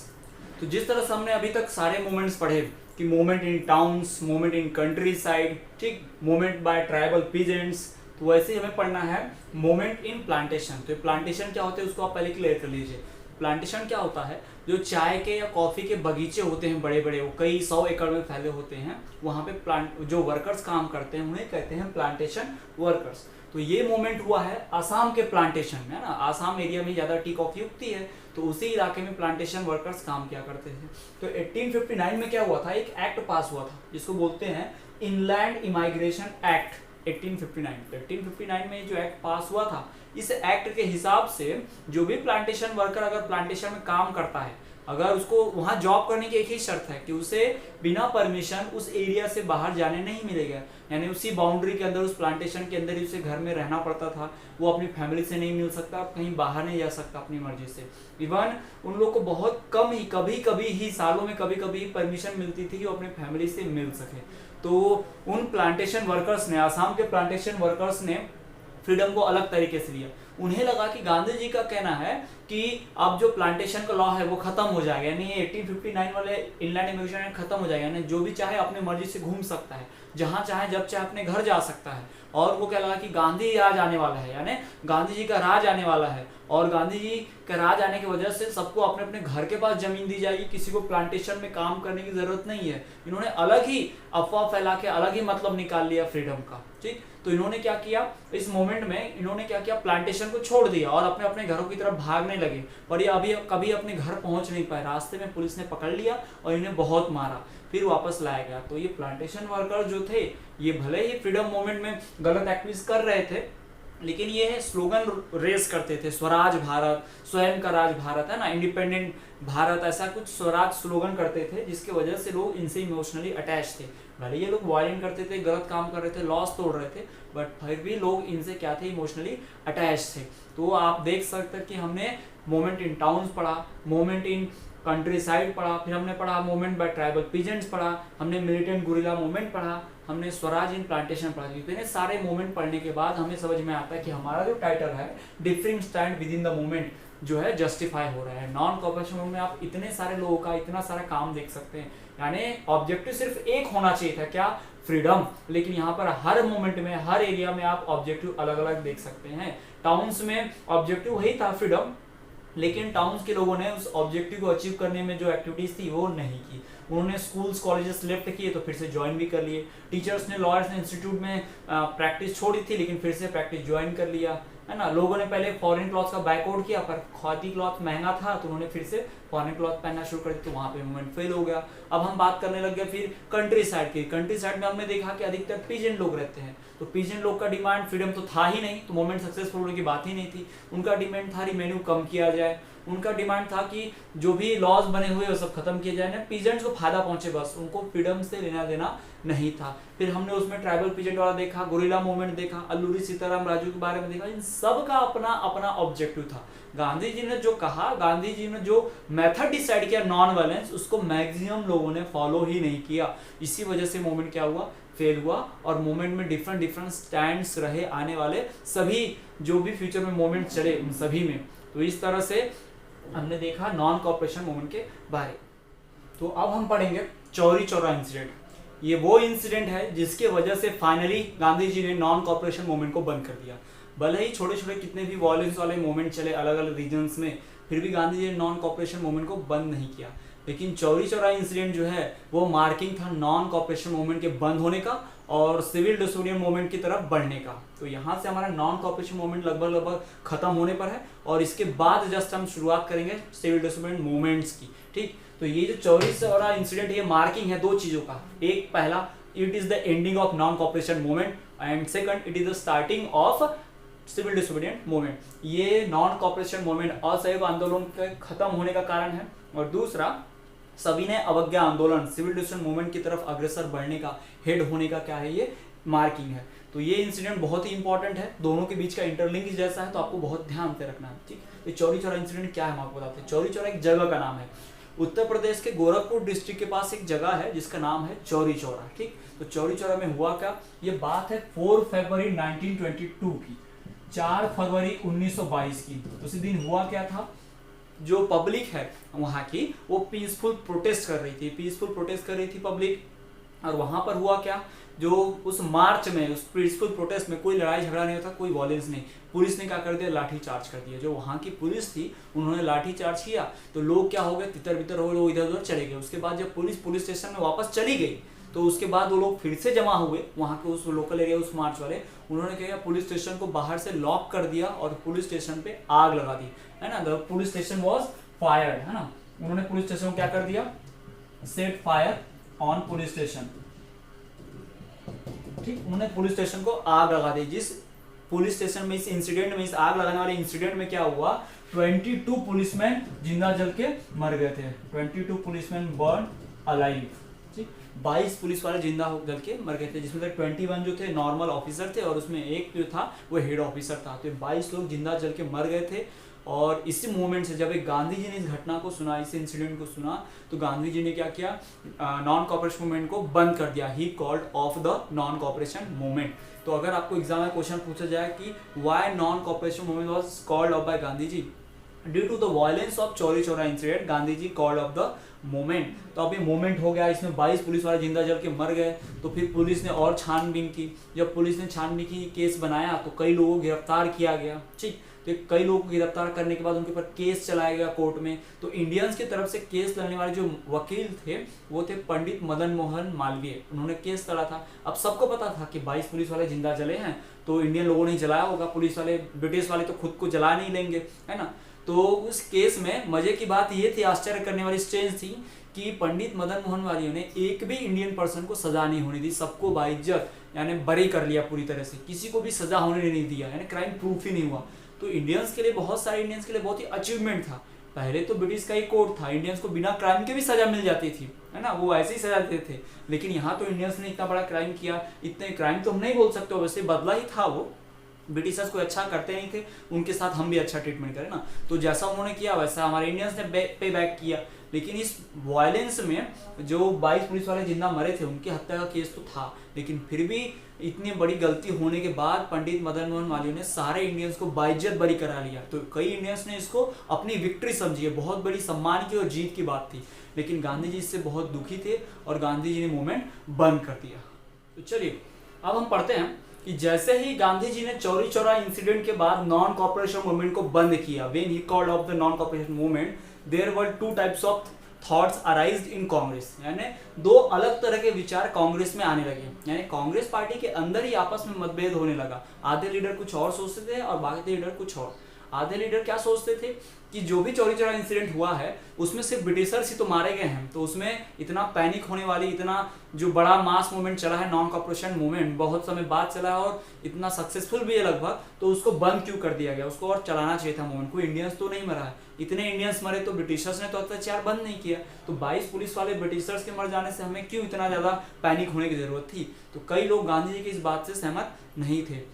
तो जिस तरह से हमने अभी तक सारे मूवमेंट्स पढ़े कि movement in towns, movement in country side, ठीक, मूवमेंट बाय ट्राइबल पीजेंट्स, तो वैसे ही हमें पढ़ना है मूवमेंट इन प्लांटेशन। तो प्लांटेशन क्या होते हैं उसको आप पहले क्लियर कर लीजिए। प्लांटेशन क्या होता है? जो चाय के या कॉफी के बगीचे होते हैं बड़े बड़े, वो कई 100 एकड़ में फैले होते हैं, वहाँ पे प्लांट जो वर्कर्स काम करते हैं उन्हें कहते हैं प्लांटेशन वर्कर्स। तो ये मूवमेंट हुआ है असम के प्लांटेशन में, है ना। असम एरिया में ज़्यादा टी कॉफी उगती है, तो उसी इलाके में प्लांटेशन वर्कर्स काम किया करते थे। तो 1859 में क्या हुआ था? एक एक्ट पास हुआ था जिसको बोलते हैं इनलैंड इमाइग्रेशन एक्ट 1859। तो 1859 में जो एक्ट पास हुआ था, इस एक्ट के हिसाब से जो भी प्लांटेशन वर्कर अगर प्लांटेशन में काम करता है, अगर उसको वहाँ जॉब करने की एक ही शर्त है कि उसे बिना परमिशन उस एरिया से बाहर जाने नहीं मिलेगा, यानी उसी बाउंड्री के अंदर, उस प्लांटेशन के अंदर ही उसे घर में रहना पड़ता था। वो अपनी फैमिली से नहीं मिल सकता, कहीं बाहर नहीं जा सकता अपनी मर्जी से। इवन उन लोग को बहुत कम ही, कभी कभी ही, सालों में कभी कभी परमिशन मिलती थी कि वो अपनी फैमिली से मिल सके। तो उन प्लांटेशन वर्कर्स ने, आसाम के प्लांटेशन वर्कर्स ने फ्रीडम को अलग तरीके से लिया। उन्हें लगा कि गांधी जी का कहना है कि अब जो प्लांटेशन का लॉ है वो खत्म हो जाएगा, यानी 1859 वाले इनलैंड इमिग्रेशन एक्ट खत्म हो जाएगा, यानी जो भी चाहे अपने मर्जी से घूम सकता है, जहां चाहे जब चाहे अपने घर जा सकता है। और वो क्या लगा कि गांधी राज आने वाला है, यानी गांधी जी का राज आने वाला है, और गांधी जी का राज आने की वजह से सबको अपने अपने घर के पास जमीन दी जाएगी, किसी को प्लांटेशन में काम करने की जरूरत नहीं है। इन्होंने अलग ही अफवाह फैला के अलग ही मतलब निकाल लिया फ्रीडम का। ठीक, तो इन्होंने क्या किया, इस मोमेंट में इन्होंने क्या किया, प्लांटेशन को छोड़ दिया और अपने अपने घरों की तरफ भागने लगे। पर ये अभी कभी अपने घर पहुंच नहीं पाए, रास्ते में पुलिस ने पकड़ लिया और इन्हें बहुत मारा, फिर वापस लाया गया। तो ये प्लांटेशन वर्कर जो थे, ये भले ही फ्रीडम मूवमेंट में गलत एक्टिविटीज कर रहे थे, लेकिन ये स्लोगन रेस करते थे, स्वराज भारत, स्वयं का राज भारत, है ना, इंडिपेंडेंट भारत, ऐसा कुछ स्वराज स्लोगन करते थे, जिसकी वजह से लोग इनसे इमोशनली अटैच थे। भले ये लोग वायलेंट करते थे, गलत काम कर रहे थे, लॉस तोड़ रहे थे, बट फिर भी लोग इनसे क्या थे, इमोशनली अटैच थे। तो आप देख सकते हैं कि हमने मोमेंट इन टाउन्स पढ़ा, मोमेंट इन कंट्री साइड पढ़ा, फिर हमने पढ़ा मूवमेंट बाय ट्राइबल पीजेंट्स पढ़ा, हमने मिलिटेंट गुरिल्ला मूवमेंट पढ़ा, हमने स्वराज इन प्लांटेशन पढ़ा। इतने सारे मूवमेंट पढ़ने के बाद हमें समझ में आता है कि हमारा जो टाइटल है different stand with in the movement जो है जस्टिफाई हो रहा है। नॉन कॉपरेशन मूवमेंट में आप इतने सारे लोगों का इतना सारा काम देख सकते हैं, यानी ऑब्जेक्टिव सिर्फ एक होना चाहिए था, क्या, फ्रीडम, लेकिन यहाँ पर हर मोमेंट में, हर एरिया में आप ऑब्जेक्टिव अलग अलग देख सकते हैं। टाउन्स में ऑब्जेक्टिव वही था फ्रीडम, लेकिन टाउन्स के लोगों ने उस ऑब्जेक्टिव को अचीव करने में जो एक्टिविटीज थी वो नहीं की। उन्होंने स्कूल्स कॉलेजेस लेफ्ट किए तो फिर से ज्वाइन भी कर लिए। टीचर्स ने, लॉयर्स ने इंस्टीट्यूट में प्रैक्टिस छोड़ी थी, लेकिन फिर से प्रैक्टिस ज्वाइन कर लिया, है ना। लोगों ने पहले फॉरेन क्लॉथ का बैकआउट किया, पर खादी क्लॉथ महंगा था तो उन्होंने फिर से फॉरेन क्लॉथ पहनना शुरू कर दिया, तो वहाँ पे मूवमेंट फेल हो गया। अब हम बात करने लग गए फिर कंट्री साइड की। कंट्री साइड में हमने देखा कि अधिकतर पीजेंट लोग रहते हैं, तो पीजेंट लोग का डिमांड, फ्रीडम तो था ही नहीं, तो मूवमेंट सक्सेसफुल होने की बात ही नहीं थी। उनका डिमांड था रिवेन्यू कम किया जाए, उनका डिमांड था कि जो भी लॉज बने हुए वो सब खत्म किए जाए ना, पीजेंट्स को फायदा पहुंचे, बस उनको फ्रीडम से लेना देना नहीं था। फिर हमने उसमें ट्राइबल पीजेंट वाला देखा, गुरिल्ला मूवमेंट देखा, अल्लूरी सीताराम राजू के बारे में देखा। इन सब का अपना अपना ऑब्जेक्टिव था। गांधी जी ने जो कहा, गांधी जी ने जो मेथड डिसाइड किया नॉन वायलेंस, उसको मैक्सिमम लोगों ने फॉलो ही नहीं किया। इसी वजह से मूवमेंट क्या हुआ, फेल हुआ। और मूवमेंट में डिफरेंट स्टैंड्स रहे आने वाले सभी जो भी फ्यूचर में मूवमेंट चले उन सभी में। तो इस तरह से हमने देखा नॉन कॉपरेशन मूवमेंट के बारे। तो अब हम पढ़ेंगे चौरी चौरा इंसिडेंट। ये वो इंसिडेंट है जिसके वजह से फाइनली गांधी जी ने नॉन कॉपरेशन मूवमेंट को बंद कर दिया। भले ही छोटे छोटे कितने भी वॉयलेंस वाले मूवमेंट चले अलग अलग रीजन्स में, फिर भी गांधी जी ने नॉन कॉपरेशन मूवमेंट को बंद नहीं किया। लेकिन चौरी चौरा इंसिडेंट जो है वो मार्किंग था नॉन कॉपरेशन मूवमेंट के बंद होने का और सिविल डिसोबीडिएंट मूवमेंट की तरफ बढ़ने का। तो यहाँ से हमारा नॉन कॉपरेशन मूवमेंट लगभग खत्म होने पर है, और इसके बाद जस्ट हम शुरुआत करेंगे सिविल डिसोबीडिएंट मूवमेंट्स की। ठीक, तो ये जो चौरी चौरा इंसिडेंट, ये मार्किंग है दो चीजों का। एक, पहला, it is the ending of non cooperation movement, and second, it is the starting of civil disobedient movement. ये नॉन कॉपरेशन मूवमेंट असहयोग आंदोलन के खत्म होने का कारण है, और दूसरा, सविनय अवज्ञा आंदोलन सिविल डिसोबीडिएंट मूवमेंट की तरफ अग्रसर बढ़ने का, हेड होने का क्या है, ये मार्किंग है। तो ये इंसिडेंट बहुत ही इंपॉर्टेंट है, दोनों के बीच का इंटरलिंक जैसा है, तो आपको बहुत ध्यान से रखना है। ठीक, तो चौरी चौरा इंसिडेंट क्या है हम आपको बताते हैं। चौरी चौरा एक जगह का नाम है, उत्तर प्रदेश के गोरखपुर डिस्ट्रिक्ट के पास एक जगह है जिसका नाम है चौरी चौरा। ठीक, तो चौरी चौरा में हुआ क्या, ये बात है 4 फरवरी 1922 की, 4 फरवरी 1922 की। उसी दिन हुआ क्या था, जो पब्लिक है वहां की वो पीसफुल प्रोटेस्ट कर रही थी पब्लिक। और वहां पर हुआ क्या, जो उस मार्च में, उस पीसफुल प्रोटेस्ट में कोई लड़ाई झगड़ा नहीं होता, कोई वॉयलेंस नहीं। पुलिस ने क्या कर दिया, लाठी चार्ज कर दिया। जो वहां की पुलिस थी उन्होंने लाठी चार्ज किया, तो लोग क्या हो गए, तितर बितर हो गए, लोग इधर उधर चले गए। उसके बाद जब पुलिस स्टेशन में वापस चली गई, तो उसके बाद वो लोग फिर से जमा हुए वहाँ के उस लोकल एरिया, उस मार्च वाले। उन्होंने क्या किया, पुलिस स्टेशन को बाहर से लॉक कर दिया और पुलिस स्टेशन पे आग लगा दी, है ना। The police station was fired, है ना। उन्होंने पुलिस स्टेशन को क्या कर दिया, set fire on police station. ठीक, उन्होंने पुलिस स्टेशन को आग लगा दी। जिस पुलिस स्टेशन में, इस इंसिडेंट में, इस आग लगाने वाले इंसिडेंट में क्या हुआ, 22 पुलिसमैन जिंदा जल के मर गए थे। 22 पुलिसमैन बर्न अलाइव। ठीक, 22 पुलिस वाले जिंदा जल के मर गए थे, जिसमें 21 जो थे नॉर्मल ऑफिसर थे और उसमें एक जो था वो हेड ऑफिसर था। तो 22 लोग जिंदा जल के मर गए थे। और इसी मूवमेंट से जब एक गांधी जी ने इस घटना को सुना, इस इंसिडेंट को सुना, तो गांधी जी ने क्या किया, नॉन कॉपरेशन मूवमेंट को बंद कर दिया। He called off the non cooperation movement. तो अगर आपको एग्जाम में क्वेश्चन पूछा जाए कि why non cooperation movement was called off by Gandhi ji, due to the violence of Chauri Chaura incident, Gandhi ji called off the movement. तो अब ये मूवमेंट हो गया, इसमें 22 पुलिस वाले जिंदा जल के मर गए। तो फिर पुलिस ने और छानबीन की। जब पुलिस ने छानबीन की, केस बनाया, तो कई लोगों को गिरफ्तार किया गया। ठीक, तो कई लोगों को गिरफ्तार करने के बाद उनके ऊपर केस चलाया गया कोर्ट में। तो इंडियंस की तरफ से केस लड़ने वाले जो वकील थे वो थे पंडित मदन मोहन मालवीय। उन्होंने केस लड़ा था। अब सबको पता था कि 22 पुलिस वाले जिंदा जले हैं, तो इंडियन लोगों ने जलाया होगा, पुलिस वाले, ब्रिटिश वाले तो खुद को जला नहीं लेंगे, है ना। तो उस केस में मजे की बात ये थी, आश्चर्य करने वाली स्टेज थी कि पंडित मदन मोहन मालवीय ने एक भी इंडियन पर्सन को सजा नहीं होने दी। सबको बाइज्जत यानी बरी कर लिया पूरी तरह से, किसी को भी सजा होने नहीं दिया, यानी क्राइम प्रूफ ही नहीं हुआ। तो इंडियंस के लिए, बहुत सारे इंडियंस के लिए बहुत ही अचीवमेंट था। पहले तो ब्रिटिश का ही कोर्ट था, इंडियंस को बिना क्राइम के भी सजा मिल जाती थी, है ना, वो ऐसे ही सजा देते थे। लेकिन यहाँ तो इंडियंस ने इतना बड़ा क्राइम किया, इतने क्राइम तो हम नहीं बोल सकते, वैसे बदला ही था वो। ब्रिटिशर्स को अच्छा करते नहीं थे, उनके साथ हम भी अच्छा ट्रीटमेंट करें ना। तो जैसा उन्होंने किया वैसा हमारे इंडियंस ने पे बैक किया। लेकिन इस वायलेंस में जो 22 पुलिस वाले जिंदा मरे थे, उनकी हत्या का केस तो था, लेकिन फिर भी इतनी बड़ी गलती होने के बाद पंडित मदन मोहन मालवीय ने सारे इंडियंस को बाइज्जत बरी करा लिया। तो कई इंडियंस ने इसको अपनी विक्ट्री समझी है, बहुत बड़ी सम्मान की और जीत की बात थी। लेकिन गांधी जी इससे बहुत दुखी थे और गांधी जी ने मूवमेंट बंद कर दिया। तो चलिए अब हम पढ़ते हैं कि जैसे ही गांधी जी ने चौरी चौरा इंसिडेंट के बाद नॉन कॉपरेशन मूवमेंट को बंद किया, when he called off the non cooperation movement, there were two types of thoughts arised in Congress. यानी दो अलग तरह के विचार कांग्रेस में आने लगे, यानी कांग्रेस पार्टी के अंदर ही आपस में मतभेद होने लगा। आधे लीडर कुछ और सोचते थे और बाकी लीडर कुछ और। आधे लीडर क्या सोचते थे कि जो भी चौरी चौरा इंसिडेंट हुआ है उसमें सिर्फ ब्रिटिशर्स ही तो मारे गए हैं, तो उसमें इतना पैनिक होने वाली, इतना जो बड़ा मास मूवमेंट चला है नॉन कॉपरेशन मूवमेंट, बहुत समय बाद चला है और इतना सक्सेसफुल भी है लगभग, तो उसको बंद क्यों कर दिया गया, उसको और चलाना चाहिए था मूवमेंट को। इंडियंस तो नहीं मरा है, इतने इंडियंस मरे तो ब्रिटिशर्स ने तो अत्याचार बंद नहीं किया, तो 22 पुलिस वाले ब्रिटिशर्स के मर जाने से हमें क्यों इतना ज़्यादा पैनिक होने की जरूरत थी। तो कई लोग गांधी जी की इस बात से सहमत नहीं थे।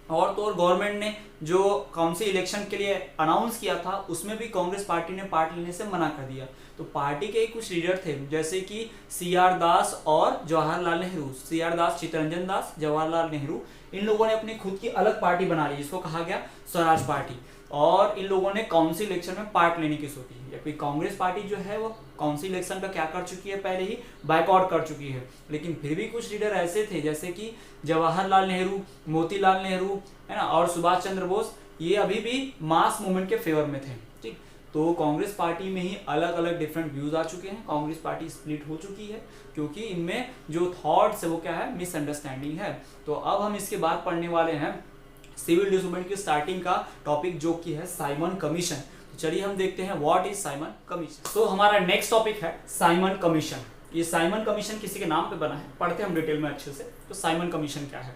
और तो और गवर्नमेंट ने जो काउंसिल इलेक्शन के लिए अनाउंस किया था उसमें भी कांग्रेस पार्टी ने पार्ट लेने से मना कर दिया। तो पार्टी के कुछ लीडर थे जैसे कि CR दास और जवाहरलाल नेहरू, CR दास, चित्तरंजन दास, जवाहरलाल नेहरू, इन लोगों ने अपनी खुद की अलग पार्टी बना ली जिसको कहा गया स्वराज पार्टी। और इन लोगों ने काउंसिल इलेक्शन में पार्ट लेने की सोची, जबकि कांग्रेस पार्टी जो है वो काउंसिल इलेक्शन का क्या कर चुकी है, पहले ही बायकॉट कर चुकी है। लेकिन फिर भी कुछ लीडर ऐसे थे जैसे कि जवाहरलाल नेहरू, मोतीलाल नेहरू, है ना, और सुभाष चंद्र बोस, ये अभी भी मास मूवमेंट के फेवर में थे। ठीक, तो कांग्रेस पार्टी में ही अलग अलग डिफरेंट व्यूज आ चुके हैं, कांग्रेस पार्टी स्प्लिट हो चुकी है क्योंकि इनमें जो थॉट्स है वो क्या है, मिसअंडरस्टैंडिंग है। तो अब हम इसके बाद पढ़ने वाले हैं सिविल डिसोबेडिएंस की स्टार्टिंग का टॉपिक जो कि है साइमन कमीशन। तो चलिए हम देखते हैं व्हाट इज साइमन कमीशन। तो हमारा नेक्स्ट टॉपिक है साइमन कमीशन। ये साइमन कमीशन किसी के नाम पे बना है, पढ़ते हैं हम डिटेल में अच्छे से। तो साइमन कमीशन क्या है?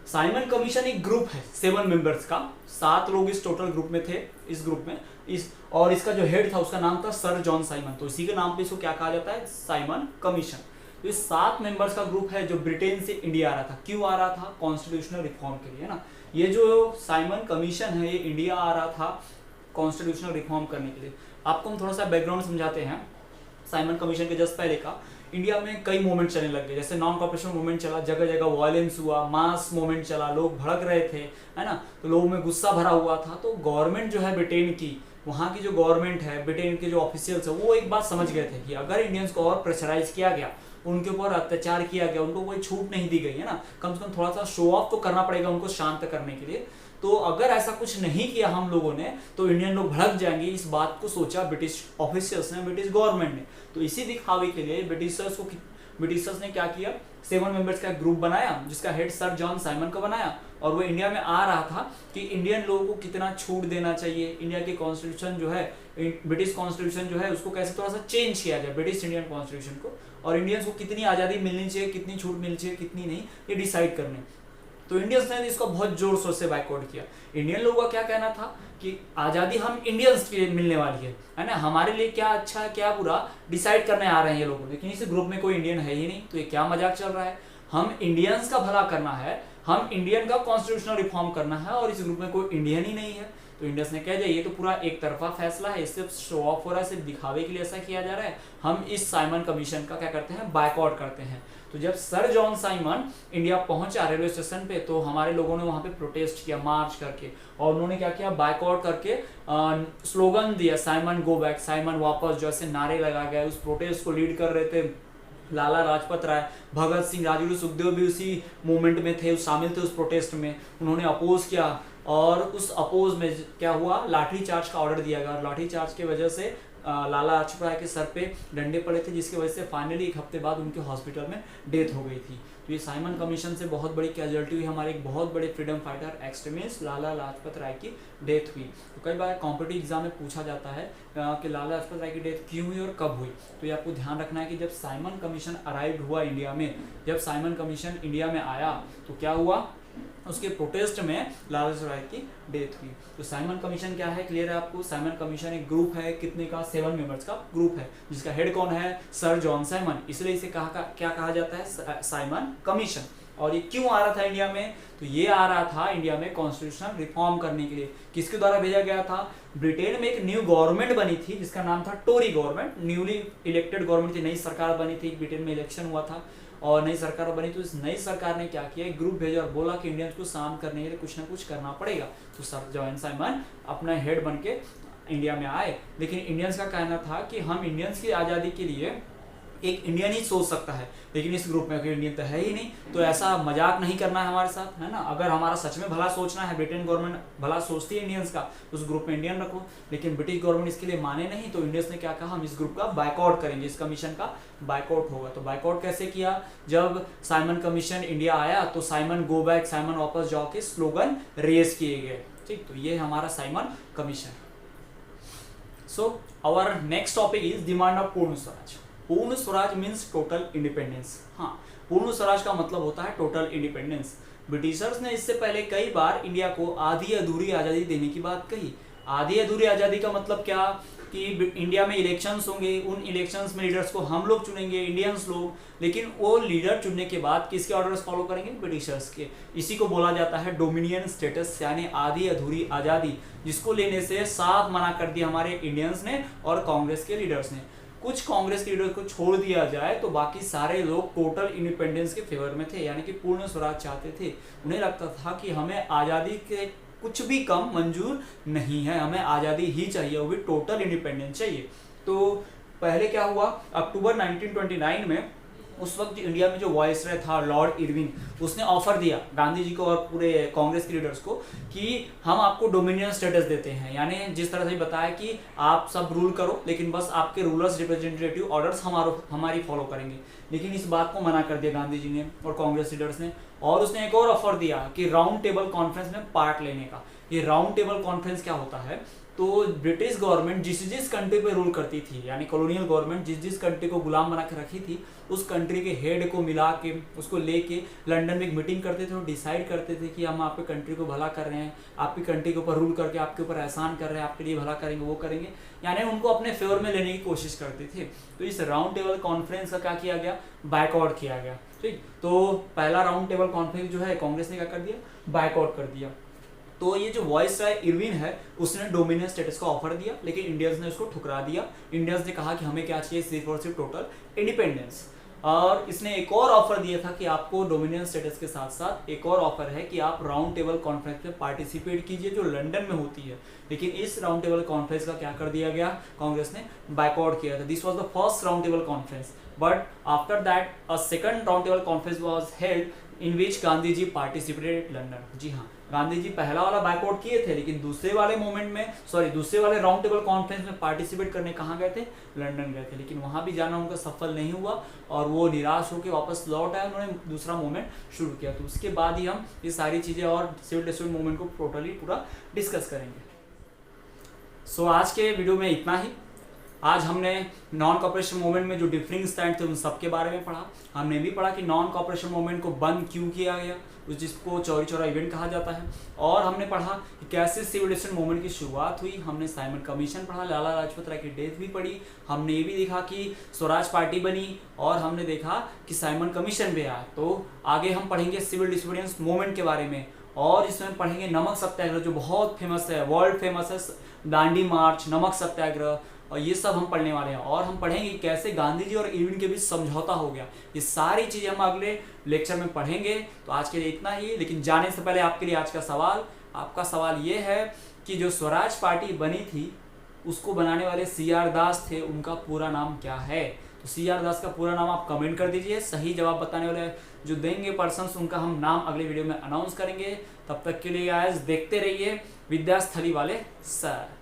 साइमन कमीशन एक ग्रुप है 7 मेंबर्स का, 7 लोग इस टोटल ग्रुप में थे, इस ग्रुप में और इसका जो हेड था उसका नाम था सर जॉन साइमन। तो इसी के नाम पे इसको क्या कहा जाता है, साइमन कमीशन। तो इस 7 मेंबर्स का ग्रुप है जो ब्रिटेन से इंडिया आ रहा था। क्यों आ रहा था? कॉन्स्टिट्यूशनल रिफॉर्म के लिए, है ना। ये जो साइमन कमीशन है ये इंडिया आ रहा था कॉन्स्टिट्यूशनल रिफॉर्म करने के लिए। आपको हम थोड़ा सा बैकग्राउंड समझाते हैं। साइमन कमीशन के जस्ट पहले का इंडिया में कई मूवमेंट चलने लग गए, जैसे नॉन कॉपरेशन मूवमेंट चला, जगह जगह वायलेंस हुआ, मास मूवमेंट चला, लोग भड़क रहे थे, है ना, तो लोगों में गुस्सा भरा हुआ था। तो गवर्नमेंट जो है ब्रिटेन की, वहाँ की जो गवर्नमेंट है, ब्रिटेन के जो ऑफिशियल्स है, वो एक बात समझ गए थे कि अगर इंडियंस को और प्रेशराइज किया गया, उनके ऊपर अत्याचार किया गया, उनको कोई छूट नहीं दी गई, है ना, कम से कम थोड़ा सा शो ऑफ तो करना पड़ेगा उनको शांत करने के लिए। तो अगर ऐसा कुछ नहीं किया हम लोगों ने तो इंडियन लोग भड़क जाएंगे, इस बात को सोचा ब्रिटिश ऑफिशियल्स ने, ब्रिटिश गवर्नमेंट ने। तो इसी दिखावे के लिए ब्रिटिशर्स ने क्या किया, 7 मेंबर्स का ग्रुप बनाया जिसका हेड सर जॉन साइमन को बनाया। और वो इंडिया में आ रहा था कि इंडियन लोगों को कितना छूट देना चाहिए, इंडिया की कॉन्स्टिट्यूशन जो है, ब्रिटिश कॉन्स्टिट्यूशन जो है, उसको कैसे थोड़ा सा चेंज किया जाए ब्रिटिश इंडियन कॉन्स्टिट्यूशन को, और इंडियंस को कितनी आज़ादी मिलनी चाहिए, कितनी छूट मिलनी चाहिए, कितनी नहीं, ये डिसाइड करने। तो इंडियंस ने इसको बहुत जोर शोर से बाइकआउट किया। इंडियन लोगों का क्या कहना था कि आज़ादी हम इंडियंस के लिए मिलने वाली है ना, हमारे लिए क्या अच्छा है क्या बुरा डिसाइड करने आ रहे हैं ये लोग, लेकिन इस ग्रुप में कोई इंडियन है ही नहीं, तो ये क्या मजाक चल रहा है। हम इंडियंस का भला करना है, हम इंडियन का कॉन्स्टिट्यूशनल रिफॉर्म करना है और इस ग्रुप में कोई इंडियन ही नहीं है। तो इंडियंस ने कह दिया ये तो पूरा एक तरफा फैसला है, इससे शो ऑफ हो रहा है, सिर्फ दिखावे के लिए ऐसा किया जा रहा है, हम इस साइमन कमीशन का क्या करते हैं, बायकॉट करते हैं। तो जब सर जॉन साइमन इंडिया पहुंचा रेलवे स्टेशन पे, तो हमारे लोगों ने वहां पे प्रोटेस्ट किया मार्च करके, और उन्होंने क्या किया, बायकॉट करके स्लोगन दिया, साइमन गो बैक, साइमन वापस, जैसे नारे लगा गए। उस प्रोटेस्ट को लीड कर रहे थे लाला लाजपत राय, भगत सिंह, राजगुरु सुखदेव भी उसी मूवमेंट में थे, शामिल थे उस प्रोटेस्ट में, उन्होंने अपोज किया। और उस अपोज में क्या हुआ, लाठी चार्ज का ऑर्डर दिया गया, लाठी चार्ज की वजह से लाला लाजपत राय के सर पे डंडे पड़े थे, जिसकी वजह से फाइनली एक हफ्ते बाद उनके हॉस्पिटल में डेथ हो गई थी। तो ये साइमन कमीशन से बहुत बड़ी कैजुअलिटी हुई, हमारे एक बहुत बड़े freedom fighter extremist Lala Lajpat Rai की डेथ हुई। तो कई बार कॉम्पिटिटिव एग्जाम में पूछा जाता है कि लाला लाजपत राय की डेथ क्यों हुई और कब हुई। तो ये आपको ध्यान रखना है कि जब साइमन कमीशन अराइव हुआ इंडिया में, जब साइमन कमीशन इंडिया में आया तो क्या हुआ, उसके प्रोटेस्ट में लाला लाजपत राय की डेथ हुई। तो साइमन कमीशन क्या है, क्लियर है आपको। साइमन कमीशन एक ग्रुप है, कितने का, 7 मेंबर्स का ग्रुप है, जिसका हेड कौन है, सर जॉन साइमन, इसलिए इसे क्या कहा जाता है, साइमन कमीशन। और ये क्यों आ रहा था इंडिया में, तो ये आ रहा था इंडिया में कॉन्स्टिट्यूशन रिफॉर्म करने के लिए। किसके द्वारा भेजा गया था, ब्रिटेन में एक न्यू गवर्नमेंट बनी थी जिसका नाम था Tory government, newly elected government थी, नई सरकार बनी थी, ब्रिटेन में इलेक्शन हुआ था और नई सरकार बनी। तो इस नई सरकार ने क्या किया, एक ग्रुप भेजा और बोला कि इंडियंस को शांत करने के लिए कुछ ना कुछ करना पड़ेगा। तो सर जॉन साइमन अपना हेड बन के इंडिया में आए, लेकिन इंडियंस का कहना था कि हम इंडियंस की आज़ादी के लिए एक इंडियन ही सोच सकता है, लेकिन इस ग्रुप में कोई इंडियन तो है ही नहीं, तो ऐसा मजाक नहीं करना है हमारे साथ, है ना। अगर हमारा सच में भला सोचना है, ब्रिटेन गवर्नमेंट भला सोचती है इंडियंस का, तो उस ग्रुप में इंडियन रखो, लेकिन ब्रिटिश गवर्नमेंट इसके लिए माने नहीं। तो इंडियंस ने क्या कहा, हम इस ग्रुप का बायकॉट करेंगे, इस कमीशन का बायकॉट होगा। तो बायकॉट कैसे किया, जब साइमन कमीशन इंडिया आया तो साइमन गो बैक, साइमन वापस जाओ के स्लोगन रेज किए गए। ठीक, तो ये हमारा Simon Commission. So our next topic is demand of Purna Swaraj. पूर्ण स्वराज मीन्स टोटल इंडिपेंडेंस। हाँ, पूर्ण स्वराज का मतलब होता है टोटल इंडिपेंडेंस। ब्रिटिशर्स ने इससे पहले कई बार इंडिया को आधी अधूरी आज़ादी देने की बात कही। आधी अधूरी आज़ादी का मतलब क्या, कि इंडिया में इलेक्शंस होंगे, उन इलेक्शंस में लीडर्स को हम लोग चुनेंगे, इंडियंस लोग, लेकिन वो लीडर चुनने के बाद किसके ऑर्डर्स फॉलो करेंगे, ब्रिटिशर्स के। इसी को बोला जाता है डोमिनियन स्टेटस, यानी आधी अधूरी आज़ादी, जिसको लेने से साफ मना कर दिया हमारे इंडियंस ने और कांग्रेस के लीडर्स ने। कुछ कांग्रेस के लीडर्स को छोड़ दिया जाए तो बाकी सारे लोग टोटल इंडिपेंडेंस के फेवर में थे, यानी कि पूर्ण स्वराज चाहते थे। उन्हें लगता था कि हमें आज़ादी के कुछ भी कम मंजूर नहीं है, हमें आज़ादी ही चाहिए, वो भी टोटल इंडिपेंडेंस चाहिए। तो पहले क्या हुआ, अक्टूबर 1929 में उस वक्त इंडिया में जो वायसराय था लॉर्ड इरविन, उसने ऑफर दिया गांधी जी को और पूरे कांग्रेस के लीडर्स को कि हम आपको डोमिनियन स्टेटस देते हैं, यानी जिस तरह से बताया कि आप सब रूल करो, लेकिन बस आपके रूलर्स रिप्रेजेंटेटिव ऑर्डर्स हमारी फॉलो करेंगे। लेकिन इस बात को मना कर दिया गांधी जी ने और कांग्रेस लीडर्स ने। और उसने एक और ऑफर दिया कि राउंड टेबल कॉन्फ्रेंस में पार्ट लेने का। ये राउंड टेबल कॉन्फ्रेंस क्या होता है, तो ब्रिटिश गवर्नमेंट जिस कंट्री पे रूल करती थी, यानी कॉलोनियल गवर्नमेंट जिस कंट्री को गुलाम बना के रखी थी, उस कंट्री के हेड को मिला के उसको लेके लंदन में एक मीटिंग करते थे और डिसाइड करते थे कि हम आपके कंट्री को भला कर रहे हैं, आपकी कंट्री के ऊपर रूल करके आपके ऊपर एहसान कर रहे हैं, आपके लिए भला करेंगे, वो करेंगे, यानी उनको अपने फेवर में लेने की कोशिश करते थे। तो इस राउंड टेबल कॉन्फ्रेंस का क्या किया गया, बायकॉट किया गया। ठीक, तो पहला राउंड टेबल कॉन्फ्रेंस जो है कांग्रेस ने क्या कर दिया, बायकॉट कर दिया। तो ये जो वायसराय इरविन है उसने डोमिनियन स्टेटस का ऑफर दिया, लेकिन इंडियंस ने उसको ठुकरा दिया। इंडियंस ने कहा कि हमें क्या चाहिए, सिर्फ और सिर्फ टोटल इंडिपेंडेंस। और इसने एक और ऑफर दिया था कि आपको डोमिनियन स्टेटस के साथ साथ एक और ऑफर है कि आप राउंड टेबल कॉन्फ्रेंस में पार्टिसिपेट कीजिए जो लंदन में होती है। लेकिन इस राउंड टेबल कॉन्फ्रेंस का क्या कर दिया गया, कांग्रेस ने बायकॉट किया था। This was the first round table conference, but after that a second round table conference was held in which Gandhi ji participated London. जी हाँ, गांधी जी पहला वाला बायकॉट किए थे, लेकिन दूसरे वाले राउंड टेबल कॉन्फ्रेंस में पार्टिसिपेट करने कहाँ गए थे, लंदन गए थे। लेकिन वहां भी जाना उनका सफल नहीं हुआ और वो निराश होकर वापस लौट आए, उन्होंने दूसरा मूवमेंट शुरू किया। तो उसके बाद ही हम ये सारी चीजें और सिविल डिसोसिएशन मूवमेंट को टोटली पूरा डिस्कस करेंगे। सो आज के वीडियो में इतना ही। आज हमने नॉन कॉपरेशन मूवमेंट में जो डिफरिंग स्टैंड थे उन सब के बारे में पढ़ा। हमने भी पढ़ा कि नॉन कॉपरेशन मूवमेंट को बंद क्यों किया गया, जिसको चौरी चौरा इवेंट कहा जाता है। और हमने पढ़ा कि कैसे सिविल डिसोसिएशन मूवमेंट की शुरुआत हुई। हमने साइमन कमीशन पढ़ा, लाला लाजपत राय की डेथ भी पढ़ी। हमने ये भी देखा कि स्वराज पार्टी बनी और हमने देखा कि साइमन कमीशन भी आया। तो आगे हम पढ़ेंगे सिविल डिसोबीडियंस मूवमेंट के बारे में और इसमें पढ़ेंगे नमक सत्याग्रह जो बहुत फेमस है, वर्ल्ड फेमस है, दांडी मार्च, नमक सत्याग्रह, और ये सब हम पढ़ने वाले हैं। और हम पढ़ेंगे कैसे गांधी जी और इरविन के बीच समझौता हो गया। ये सारी चीज़ें हम अगले लेक्चर में पढ़ेंगे। तो आज के लिए इतना ही, लेकिन जाने से पहले आपके लिए आज का सवाल, आपका सवाल ये है कि जो स्वराज पार्टी बनी थी उसको बनाने वाले CR दास थे, उनका पूरा नाम क्या है? तो CR दास का पूरा नाम आप कमेंट कर दीजिए। सही जवाब बताने वाले जो देंगे पर्सन्स उनका हम नाम अगले वीडियो में अनाउंस करेंगे। तब तक के लिए गाइस देखते रहिए विद्यास्थली वाले सर।